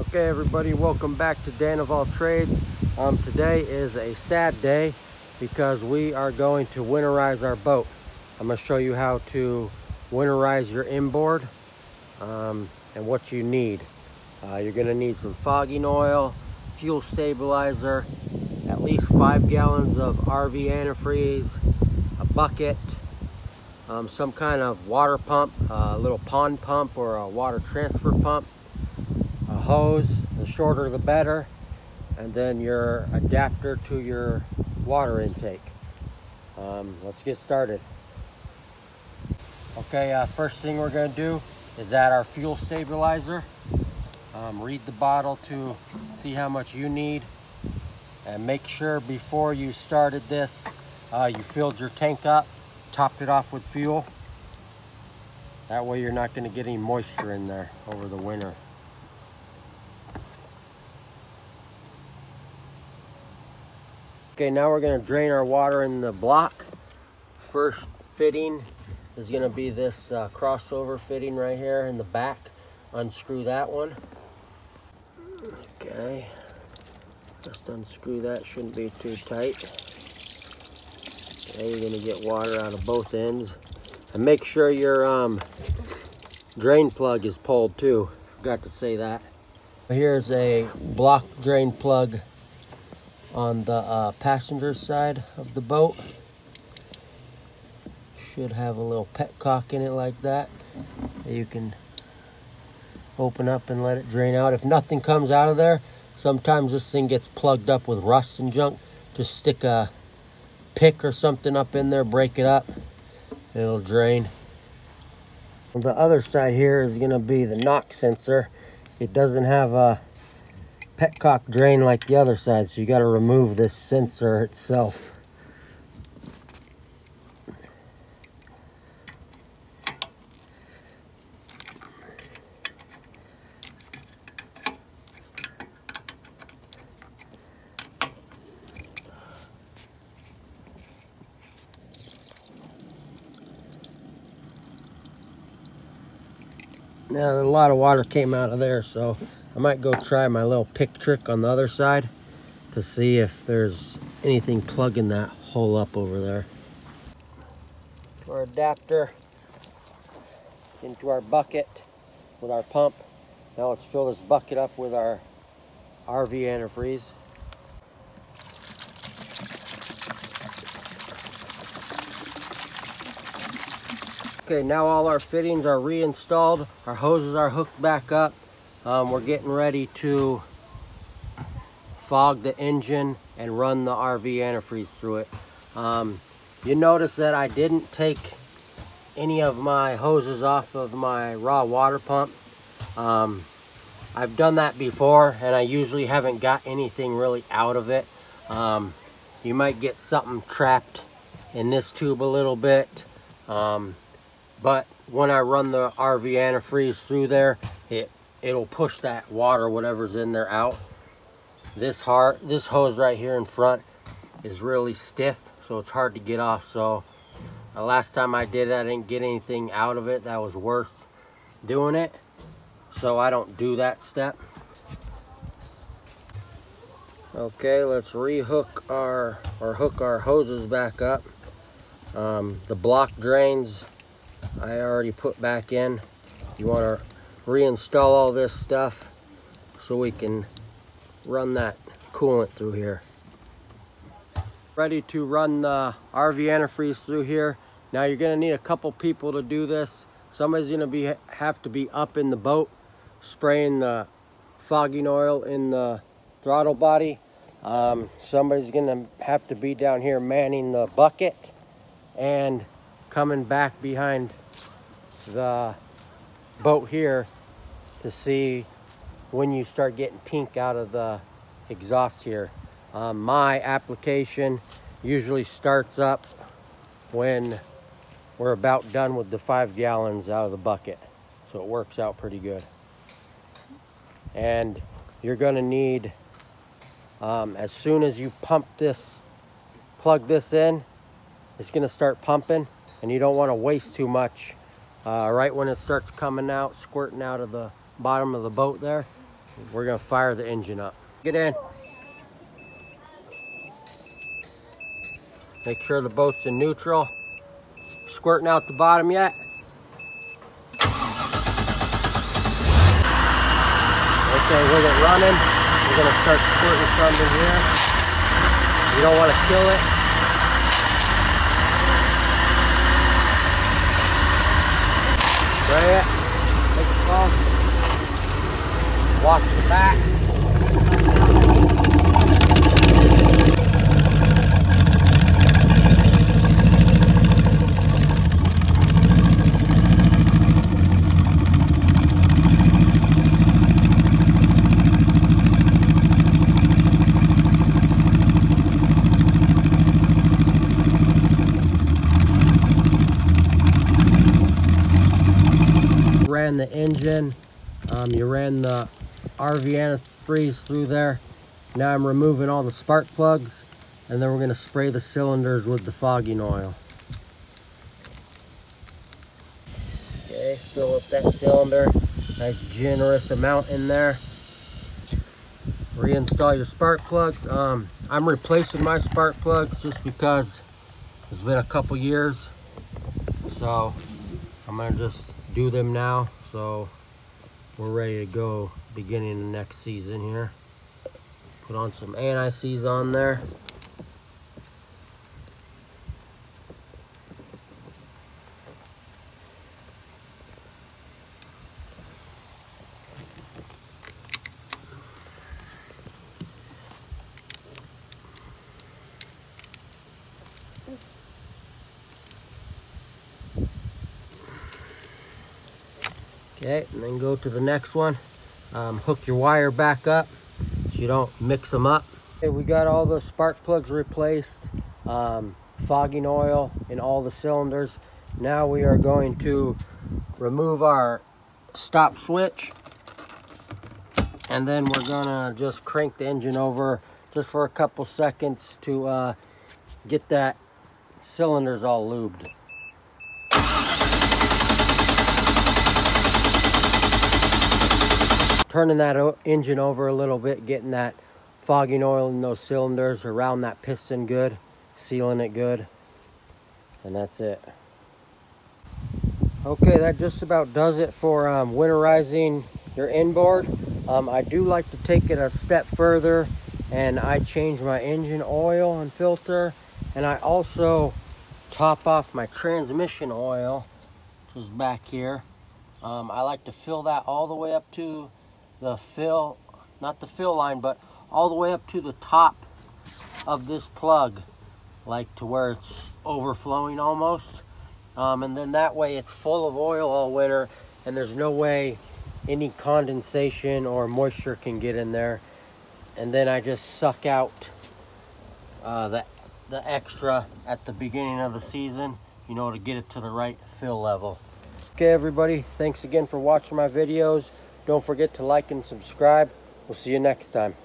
Okay everybody, welcome back to Dan of All Trades. Today is a sad day because we are going to winterize our boat. I'm going to show you how to winterize your inboard and what you need. You're going to need some fogging oil, fuel stabilizer, at least 5 gallons of RV antifreeze, a bucket, some kind of water pump, a little pond pump or a water transfer pump, a hose, the shorter the better, and then your adapter to your water intake. Let's get started. Okay, first thing we're going to do is add our fuel stabilizer. Read the bottle to see how much you need, and make sure before you started this you filled your tank up, topped it off with fuel. That way you're not going to get any moisture in there over the winter. Okay, now we're going to drain our water in the block. First fitting is going to be this crossover fitting right here in the back. Unscrew that one. Okay, just unscrew that, shouldn't be too tight. Okay, you're going to get water out of both ends. And make sure your drain plug is pulled too. Forgot to say that. Here's a block drain plug on the passenger side of the boat. Should have a little petcock in it like that. You can open up and let it drain out. If nothing comes out of there, sometimes this thing gets plugged up with rust and junk. Just stick a pick or something up in there, break it up, it'll drain. On the other side here is going to be the knock sensor. It doesn't have a petcock drain like the other side, so you got to remove this sensor itself. Now a lot of water came out of there, so I might go try my little pick trick on the other side to see if there's anything plugging that hole up over there. Our adapter into our bucket with our pump. Now let's fill this bucket up with our RV antifreeze. Okay, now all our fittings are reinstalled. Our hoses are hooked back up. We're getting ready to fog the engine and run the RV antifreeze through it. You notice that I didn't take any of my hoses off of my raw water pump. I've done that before and I usually haven't got anything really out of it. You might get something trapped in this tube a little bit. But when I run the RV antifreeze through there, it'll push that water, whatever's in there, out. This hose right here in front is really stiff, so it's hard to get off. So the last time I did it, I didn't get anything out of it that was worth doing it. So I don't do that step. Okay, let's hook our hoses back up. The block drains I already put back in. You want to reinstall all this stuff so we can run that coolant through here. Ready to run the RV antifreeze through here. Now you're going to need a couple people to do this. Somebody's going to have to be up in the boat spraying the fogging oil in the throttle body. Somebody's going to have to be down here manning the bucket and coming back behind the boat here to see when you start getting pink out of the exhaust here. My application usually starts up when we're about done with the 5 gallons out of the bucket, so it works out pretty good. And you're going to need, as soon as you plug this in, it's going to start pumping, and you don't want to waste too much right when it starts coming out, squirting out of the bottom of the boat there. we're gonna fire the engine up. Get in. Make sure the boat's in neutral. Squirting out the bottom yet? Okay, with it running, we're gonna start squirting some in here. You don't want to kill it. Spray it. Take it off. Watch the back. Ran the engine, you ran the RV antifreeze through there. Now I'm removing all the spark plugs, and then we're going to spray the cylinders with the fogging oil. Okay, fill up that cylinder, nice generous amount in there. Reinstall your spark plugs. I'm replacing my spark plugs just because it's been a couple years, so I'm going to just do them now, so we're ready to go beginning the next season here. Put on some anti-seize on there. Okay, and then go to the next one. Hook your wire back up so you don't mix them up. Okay, we got all the spark plugs replaced, fogging oil in all the cylinders. Now we are going to remove our stop switch, and then we're gonna just crank the engine over just for a couple seconds to get that cylinders all lubed. Turning that engine over a little bit, getting that fogging oil in those cylinders around that piston good, sealing it good, and that's it. Okay, that just about does it for winterizing your inboard. I do like to take it a step further, and I change my engine oil and filter, and I also top off my transmission oil, which is back here. I like to fill that all the way up to the fill, not the fill line, but all the way up to the top of this plug, like to where it's overflowing almost. And then that way it's full of oil all winter, and there's no way any condensation or moisture can get in there. And then I just suck out the extra at the beginning of the season, you know, to get it to the right fill level. Okay, everybody, thanks again for watching my videos. Don't forget to like and subscribe. We'll see you next time.